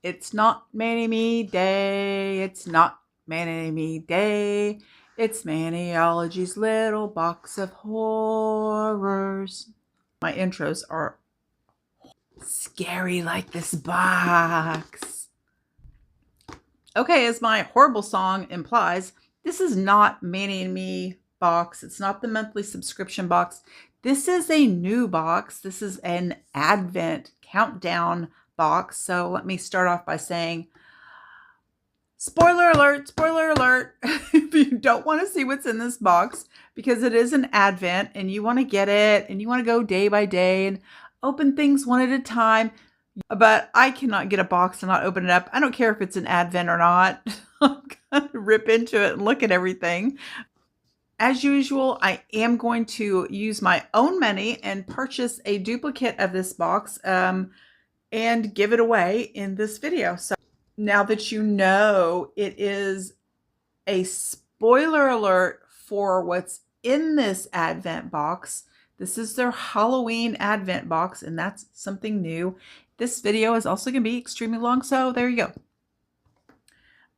It's not Mani-Me Day. It's not Mani-Me Day. It's Maniology's little box of horrors. My intros are scary like this box. Okay, as my horrible song implies, this is not Mani-Me box. It's not the monthly subscription box. This is a new box. This is an Advent countdown box. So let me start off by saying, spoiler alert, if you don't want to see what's in this box, because it is an Advent and you want to get it and you want to go day by day and open things one at a time. But I cannot get a box and not open it up. I don't care if it's an Advent or not. I'm going to rip into it and look at everything. As usual, I am going to use my own money and purchase a duplicate of this box and give it away in this video. So now that you know, it is a spoiler alert for what's in this Advent box. This is their Halloween Advent box, and that's something new. This video is also going to be extremely long, so there you go.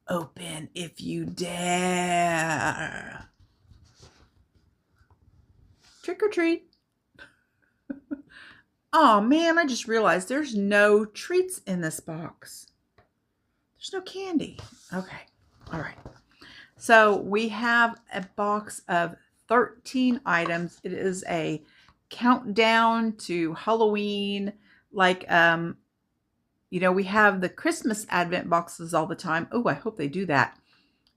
Open if you dare. Trick or treat. Oh man, I just realized there's no treats in this box. There's no candy. Okay. All right. So we have a box of 13 items. It is a countdown to Halloween. Like, you know, we have the Christmas Advent boxes all the time. Oh, I hope they do that.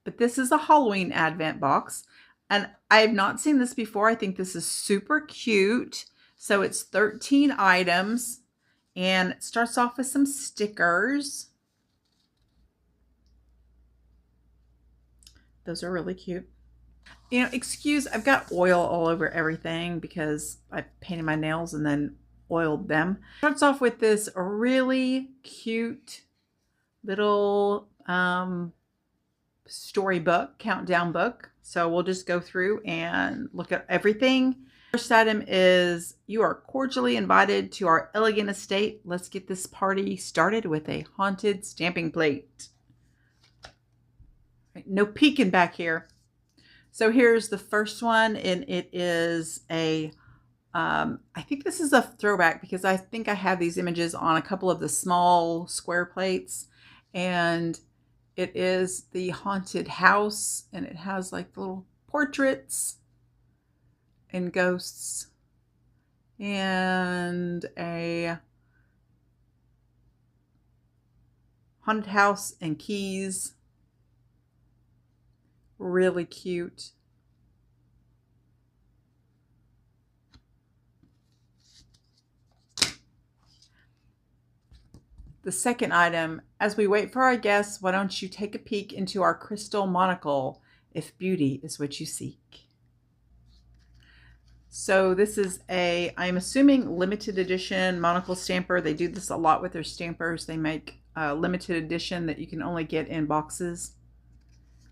But this is a Halloween Advent box. And I have not seen this before. I think this is super cute. So it's 13 items. And it starts off with some stickers. Those are really cute. You know, excuse, I've got oil all over everything because I painted my nails and then oiled them. Starts off with this really cute little storybook, countdown book. So we'll just go through and look at everything. First item is, you are cordially invited to our elegant estate. Let's get this party started with a haunted stamping plate. No peeking back here. So here's the first one, and it is a, I think this is a throwback because I think I have these images on a couple of the small square plates, and it is the haunted house, and it has like little portraits and ghosts and a haunted house and keys. Really cute. The second item, as we wait for our guests, why don't you take a peek into our crystal monocle if beauty is what you seek. So this is a, I'm assuming, limited edition monocle stamper. They do this a lot with their stampers. They make a limited edition that you can only get in boxes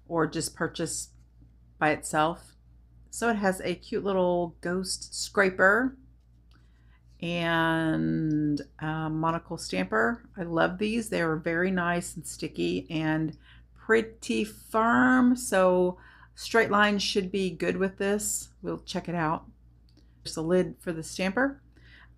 or just purchase by itself. So it has a cute little ghost scraper and monocle stamper. I love these. They are very nice and sticky and pretty firm. So straight lines should be good with this. We'll check it out. There's a lid for the stamper.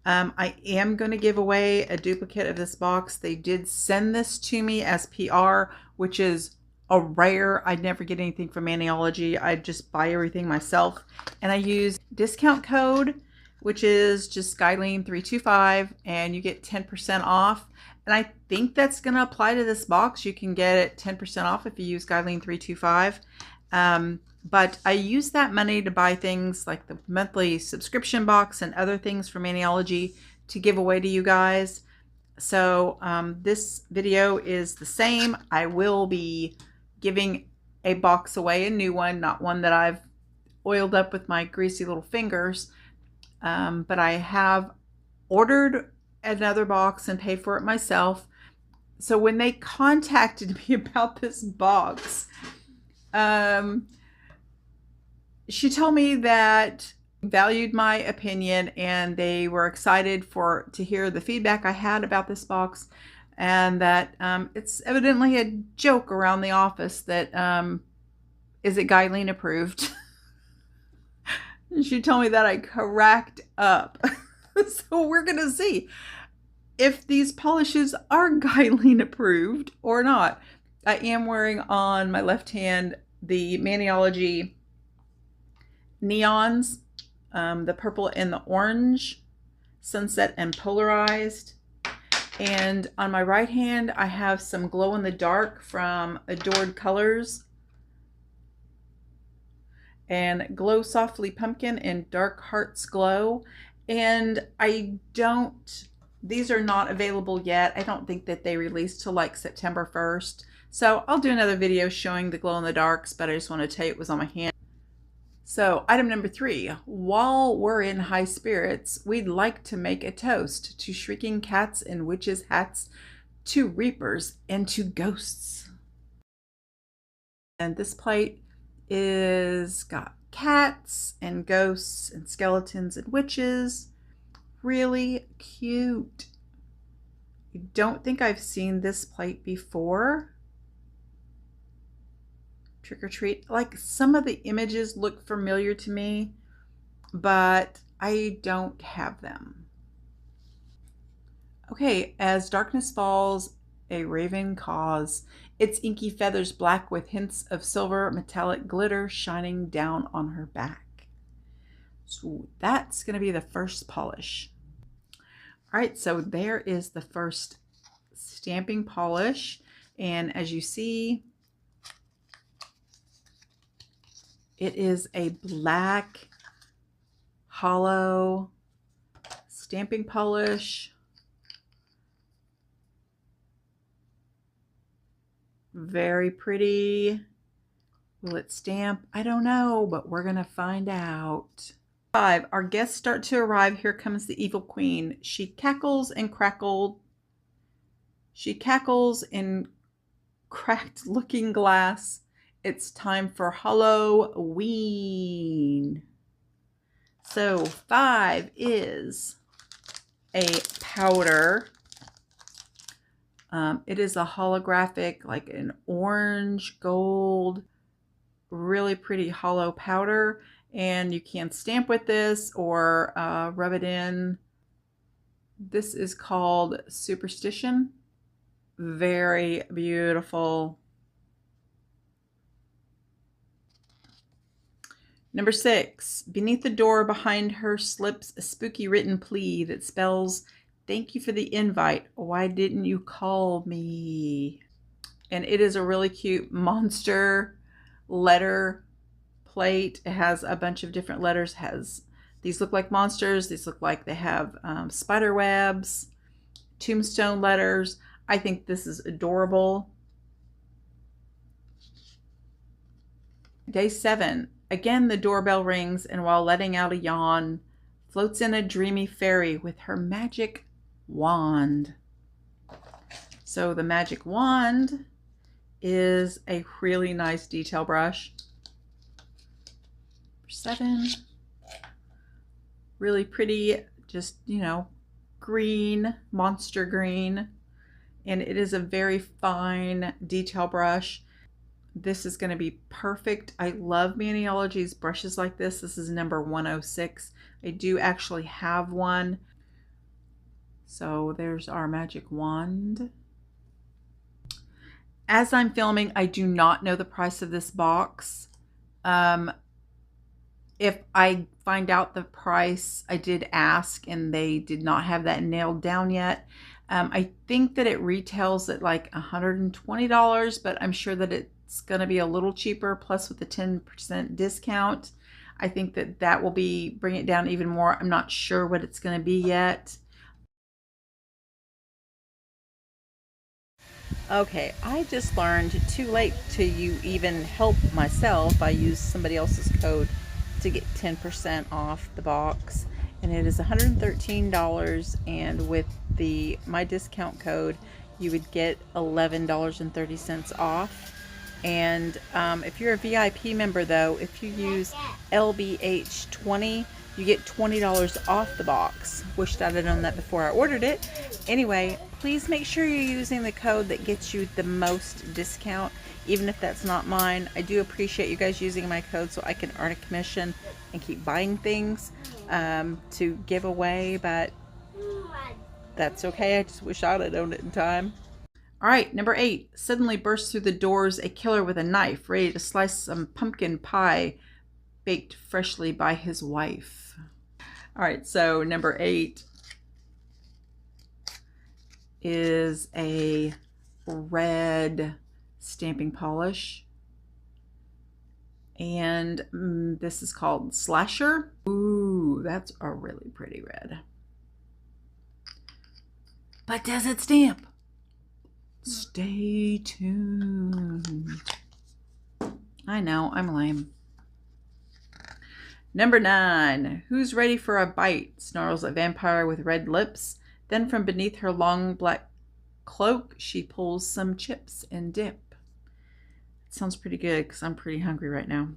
I am going to give away a duplicate of this box. They did send this to me as PR, which is a rare. I'd never get anything from Maniology. I just buy everything myself, and I use discount code, which is just Skylene325, and you get 10% off. And I think that's going to apply to this box. You can get it 10% off if you use Skylene325. But I use that money to buy things like the monthly subscription box and other things from Maniology to give away to you guys. So this video is the same. I will be giving a box away, a new one, not one that I've oiled up with my greasy little fingers. But I have ordered another box and paid for it myself. So when they contacted me about this box, she told me that valued my opinion and they were excited to hear the feedback I had about this box. and that it's evidently a joke around the office that is it Guylene approved? She told me that. I cracked up. So we're gonna see if these polishes are Guylene approved or not. I am wearing on my left hand the Maniology neons, the purple and the orange, sunset and polarized. And on my right hand, I have some glow in the dark from Adored Colors, and Glow Softly Pumpkin and Dark Hearts Glow. And these are not available yet. I don't think that they released till like September 1st. So I'll do another video showing the glow in the darks, but I just want to tell you it was on my hand. So item number 3, while we're in high spirits, we'd like to make a toast to shrieking cats and witches' hats, to reapers and to ghosts. And this plate is got cats and ghosts and skeletons and witches. Really cute. I don't think I've seen this plate before. Trick or treat. Like, some of the images look familiar to me, but I don't have them. Okay, as darkness falls, a raven caws, its inky feathers black with hints of silver metallic glitter shining down on her back. So that's going to be the first polish. All right, so there is the first stamping polish, and as you see, it is a black hollow stamping polish. Very pretty. Will it stamp? I don't know, but we're gonna find out. 5, our guests start to arrive. Here comes the evil queen. She cackles and crackled. She cackles in cracked looking glass. It's time for Halloween. So 5 is a powder. It is a holographic, like an orange gold, really pretty hollow powder. And you can stamp with this or rub it in. This is called Superstition. Very beautiful. Number 6, beneath the door behind her slips a spooky written plea that spells, "Thank you for the invite. Why didn't you call me?" And it is a really cute monster letter plate. It has a bunch of different letters. These look like monsters. These look like they have spider webs, tombstone letters. I think this is adorable. Day 7. Again, the doorbell rings, and while letting out a yawn, floats in a dreamy fairy with her magic wand. So the magic wand is a really nice detail brush. 7. Really pretty, just, you know, green, monster green. And it is a very fine detail brush. This is going to be perfect. I love Maniology's brushes like this. This is number 106. I do actually have one. So there's our magic wand. As I'm filming, I do not know the price of this box. If I find out the price, I did ask and they did not have that nailed down yet. I think that it retails at like $120, but I'm sure that it's going to be a little cheaper, plus with the 10% discount. I think that that will bring it down even more. I'm not sure what it's going to be yet. Okay, I just learned too late to even help myself. I used somebody else's code to get 10% off the box, and it is $113, and with my discount code you would get $11.30 off. And if you're a VIP member though, if you use LBH20, you get $20 off the box. Wished I'd have known that before I ordered it. Anyway, please make sure you're using the code that gets you the most discount, even if that's not mine. I do appreciate you guys using my code so I can earn a commission and keep buying things to give away, but that's okay. I just wish I'd have known it in time. All right, number 8. Suddenly bursts through the doors a killer with a knife, ready to slice some pumpkin pie baked freshly by his wife. All right, so number 8 is a red stamping polish. And this is called Slasher. Ooh, that's a really pretty red. But does it stamp? Stay tuned. I know, I'm lame. Number 9. Who's ready for a bite? Snarls a vampire with red lips. Then from beneath her long black cloak, she pulls some chips and dip. It sounds pretty good because I'm pretty hungry right now.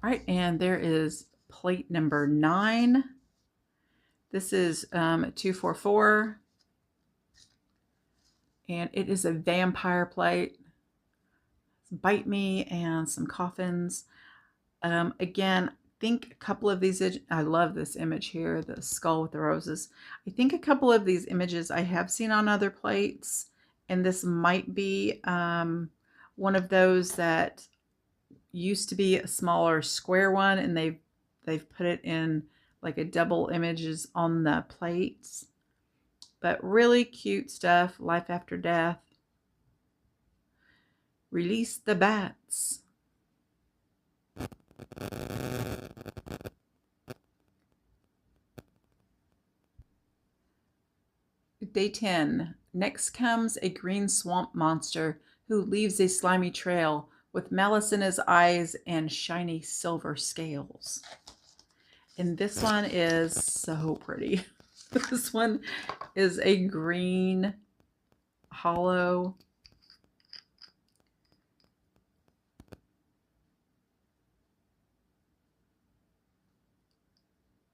All right, and there is plate number 9. This is 244. And it is a vampire plate. Bite me and some coffins. Again, I think a couple of these, I love this image here, the skull with the roses. I think a couple of these images I have seen on other plates, and this might be one of those that used to be a smaller square one, and they've put it in like a double images on the plates. But really cute stuff. Life after death. Release the bats. Day 10. Next comes a green swamp monster who leaves a slimy trail with malice in his eyes and shiny silver scales. And this one is so pretty. This one is a green hollow.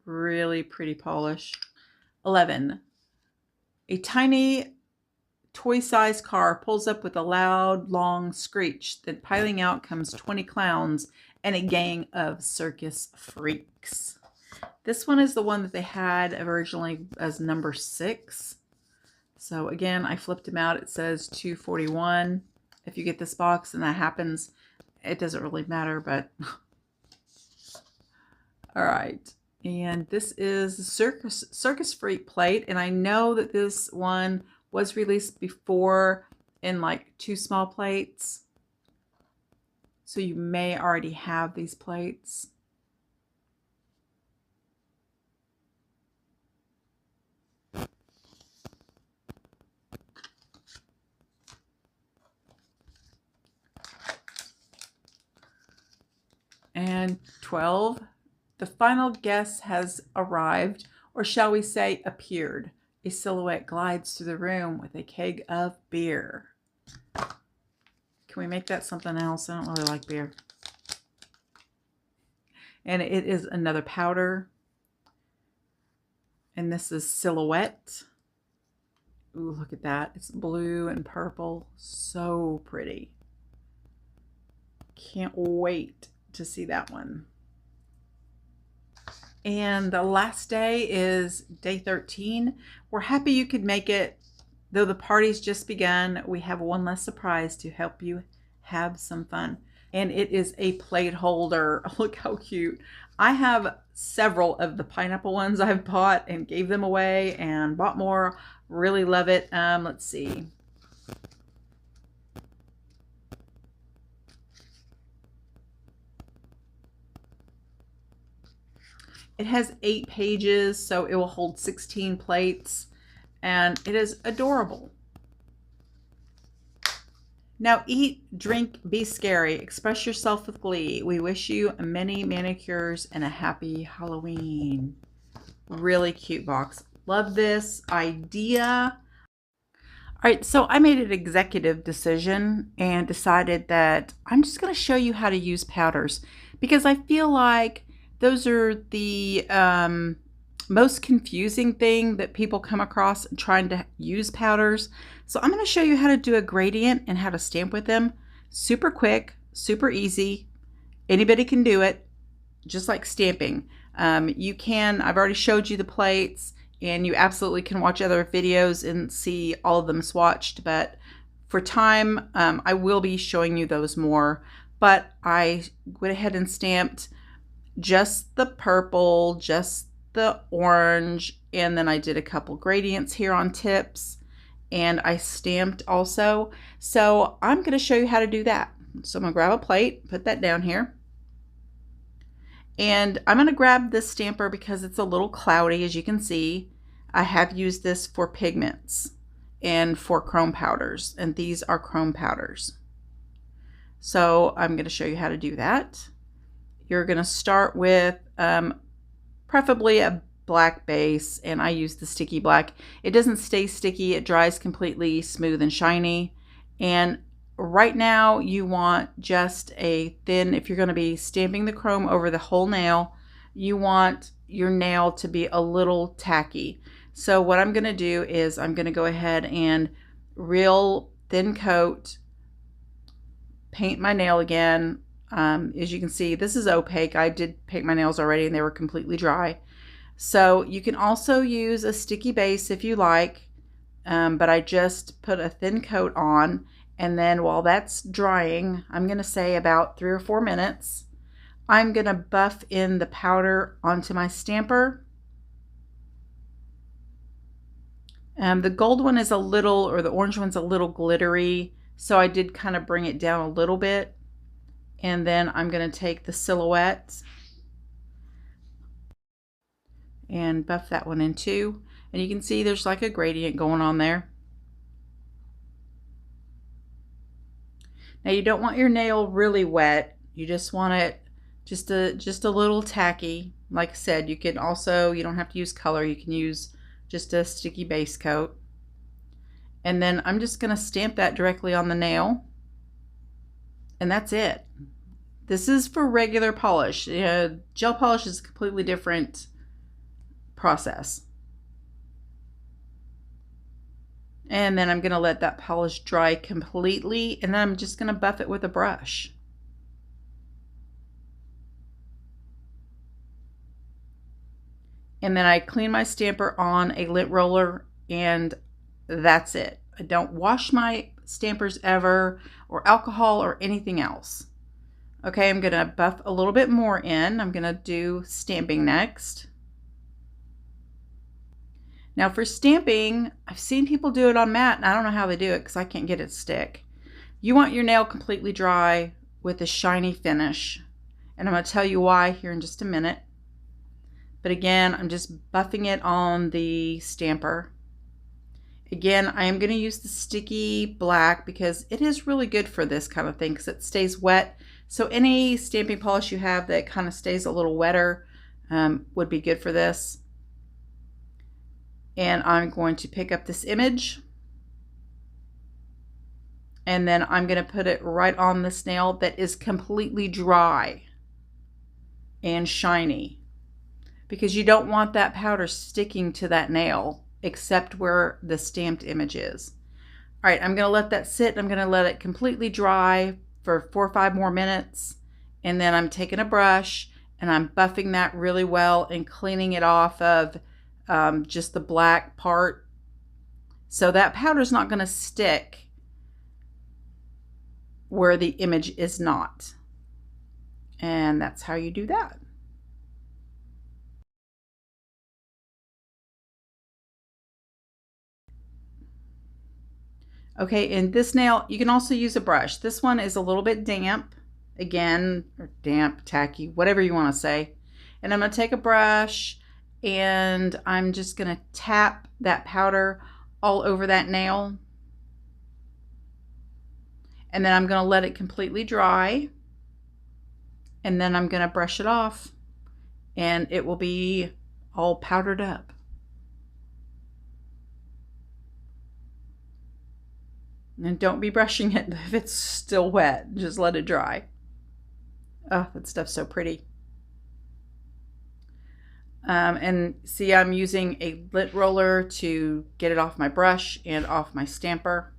Really pretty polish. 11. A tiny toy-sized car pulls up with a loud, long screech. Then piling out comes 20 clowns and a gang of circus freaks. This one is the one that they had originally as number 6. So again, I flipped them out. It says 241. If you get this box and that happens, it doesn't really matter, but all right. And this is Circus Freak plate. And I know that this one was released before in like 2 small plates. So you may already have these plates. And 12, the final guest has arrived, or shall we say appeared. A silhouette glides through the room with a keg of beer. Can we make that something else? I don't really like beer. And it is another powder. And this is Silhouette. Ooh, look at that. It's blue and purple. So pretty. Can't wait to see that one. And the last day is day 13. We're happy you could make it. Though the party's just begun, we have one less surprise to help you have some fun. And it is a plate holder. Look how cute. I have several of the pineapple ones I've bought and gave them away and bought more. Really love it. Let's see. It has 8 pages, so it will hold 16 plates, and it is adorable. Now eat, drink, be scary, express yourself with glee. We wish you many manicures and a happy Halloween. Really cute box. Love this idea. All right, so I made an executive decision and decided that I'm just going to show you how to use powders, because I feel like those are the most confusing thing that people come across trying to use powders. So I'm going to show you how to do a gradient and how to stamp with them. Super quick, super easy. Anybody can do it, just like stamping. I've already showed you the plates, and you absolutely can watch other videos and see all of them swatched, but for time, I will be showing you those more. But I went ahead and stamped just the purple, just the orange, and then I did a couple gradients here on tips, and I stamped also. So I'm going to show you how to do that. So I'm going to grab a plate, put that down here. And I'm going to grab this stamper because it's a little cloudy, as you can see. I have used this for pigments and for chrome powders, and these are chrome powders. So I'm going to show you how to do that. You're going to start with preferably a black base, and I use the sticky black. It doesn't stay sticky, it dries completely smooth and shiny. And right now you want just a thin, if you're going to be stamping the chrome over the whole nail, you want your nail to be a little tacky. So what I'm going to do is I'm going to go ahead and real thin coat, paint my nail again. As you can see, this is opaque. I did paint my nails already and they were completely dry. So you can also use a sticky base if you like, but I just put a thin coat on, and then while that's drying, I'm going to say about 3 or 4 minutes, I'm going to buff in the powder onto my stamper. The gold one is a little, or the orange one's a little glittery, so I did kind of bring it down a little bit. And then I'm going to take the silhouette and buff that one in too. And you can see there's like a gradient going on there. Now you don't want your nail really wet. You just want it just a little tacky. Like I said, you can also, you don't have to use color. You can use just a sticky base coat. And then I'm just going to stamp that directly on the nail. And that's it. This is for regular polish. Gel polish is a completely different process. And then I'm going to let that polish dry completely, and then I'm just going to buff it with a brush. And then I clean my stamper on a lint roller, and that's it. I don't wash my stampers ever, or alcohol or anything else. Okay, I'm going to buff a little bit more in. I'm going to do stamping next. Now for stamping, I've seen people do it on matte, and I don't know how they do it because I can't get it to stick. You want your nail completely dry with a shiny finish, and I'm going to tell you why here in just a minute. But again, I'm just buffing it on the stamper. Again, I am going to use the sticky black because it is really good for this kind of thing because it stays wet. So any stamping polish you have that kind of stays a little wetter would be good for this. And I'm going to pick up this image, and then I'm going to put it right on this nail that is completely dry and shiny, because you don't want that powder sticking to that nail except where the stamped image is. All right, I'm going to let that sit. I'm going to let it completely dry for 4 or 5 more minutes, and then I'm taking a brush and I'm buffing that really well and cleaning it off of just the black part. So that powder's not going to stick where the image is not. And that's how you do that. Okay, and this nail, you can also use a brush. This one is a little bit damp, again, or damp, tacky, whatever you want to say. And I'm going to take a brush, and I'm just going to tap that powder all over that nail. And then I'm going to let it completely dry. And then I'm going to brush it off, and it will be all powdered up. And don't be brushing it if it's still wet. Just let it dry. Oh, that stuff's so pretty. And see, I'm using a lint roller to get it off my brush and off my stamper.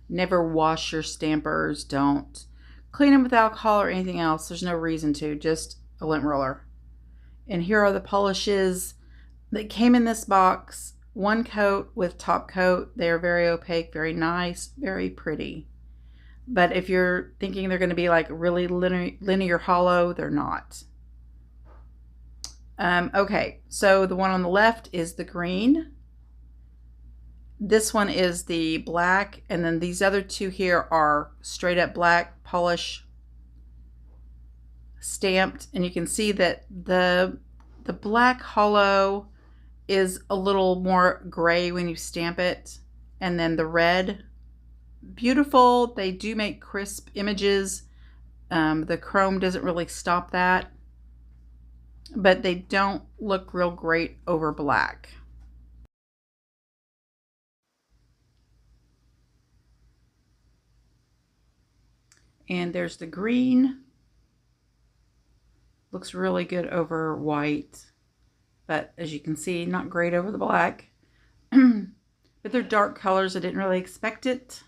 Never wash your stampers. Don't clean them with alcohol or anything else. There's no reason to. Just a lint roller. And here are the polishes that came in this box. One coat with top coat. They are very opaque, very nice, very pretty. But if you're thinking they're going to be like really linear hollow, they're not. Okay, so the one on the left is the green. This one is the black, and then these other two here are straight up black polish stamped, and you can see that the black hollow is a little more gray when you stamp it, and then the red, beautiful. They do make crisp images. The chrome doesn't really stop that, but they don't look real great over black. And there's the green. Looks really good over white, but as you can see, not great over the black. But they're dark colors. I didn't really expect it.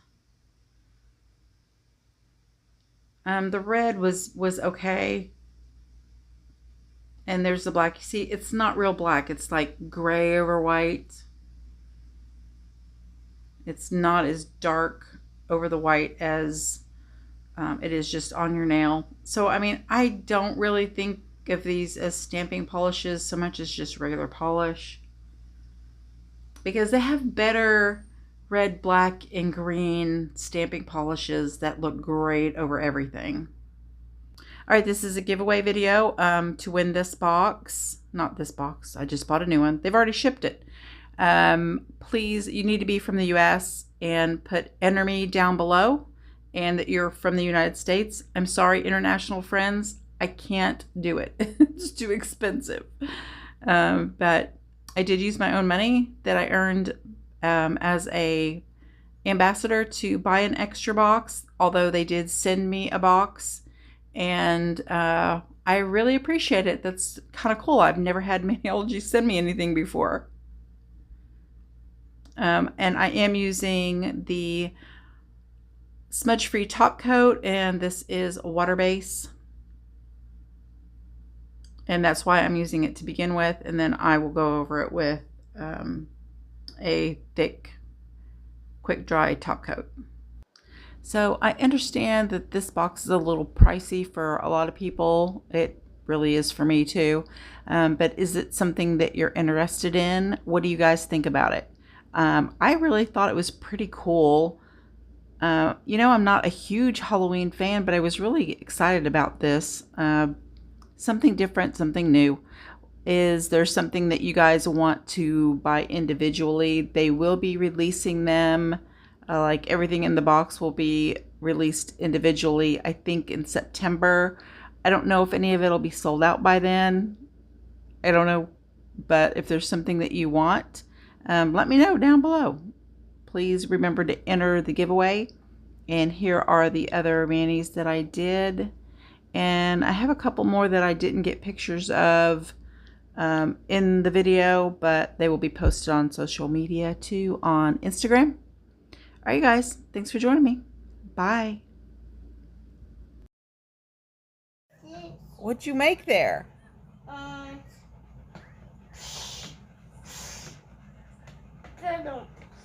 The red was okay. And there's the black. You see, it's not real black. It's like gray over white. It's not as dark over the white as it is just on your nail. So, I mean, I don't really think of these as stamping polishes so much as just regular polish, because they have better red, black, and green stamping polishes that look great over everything. All right, this is a giveaway video to win this box. Not this box. I just bought a new one. They've already shipped it. Please, you need to be from the US and put enter me down below and that you're from the United States. I'm sorry, international friends. I can't do it. It's too expensive. But I did use my own money that I earned as a ambassador to buy an extra box, although they did send me a box. And I really appreciate it. That's kind of cool. I've never had Maniology send me anything before. And I am using the smudge-free top coat, and this is a water base. And that's why I'm using it to begin with, and then I will go over it with a thick, quick dry top coat. So I understand that this box is a little pricey for a lot of people. It really is for me too. But is it something that you're interested in? What do you guys think about it? I really thought it was pretty cool. You know, I'm not a huge Halloween fan, but I was really excited about this. Something different, something new. Is there something that you guys want to buy individually? They will be releasing them. Like everything in the box will be released individually, I think in September. I don't know if any of it will be sold out by then. I don't know. But if there's something that you want, let me know down below. Please remember to enter the giveaway. And here are the other manis that I did. And I have a couple more that I didn't get pictures of in the video, but they will be posted on social media too, on Instagram. All right, guys, thanks for joining me. Bye. What'd you make there?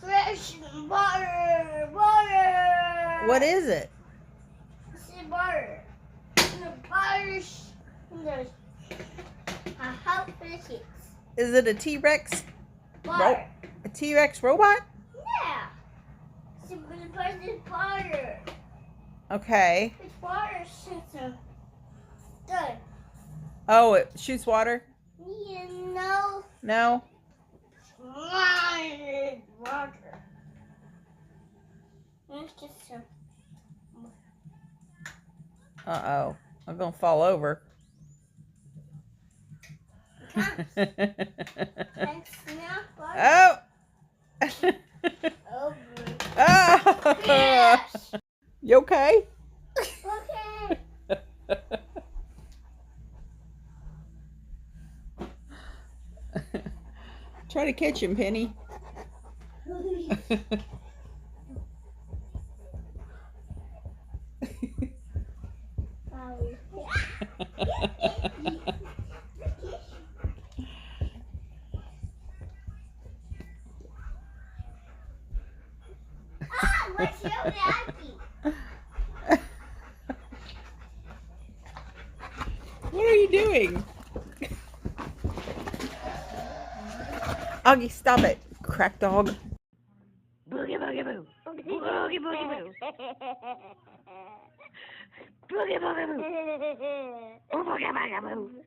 Fresh butter. What is it? It's butter. The butter's a hot biscuits. Is it a T-Rex? Butter. A T-Rex robot? Yeah. It's butter. Okay. It's butter shoots good. Oh, it shoots water? You know. No? Water. Let's get some. Uh-oh. I'm going to fall over. Thanks. Thanks, now, butter. Oh! Over. Ah! Yes. You okay? Okay. Try to catch him, Penny. Ah, what's your daddy? What are you doing? Augie, stop it, crack dog. Boogie boogie boo. Boogie boogie boo. Boogie boogie boo. Boogie boogie boo.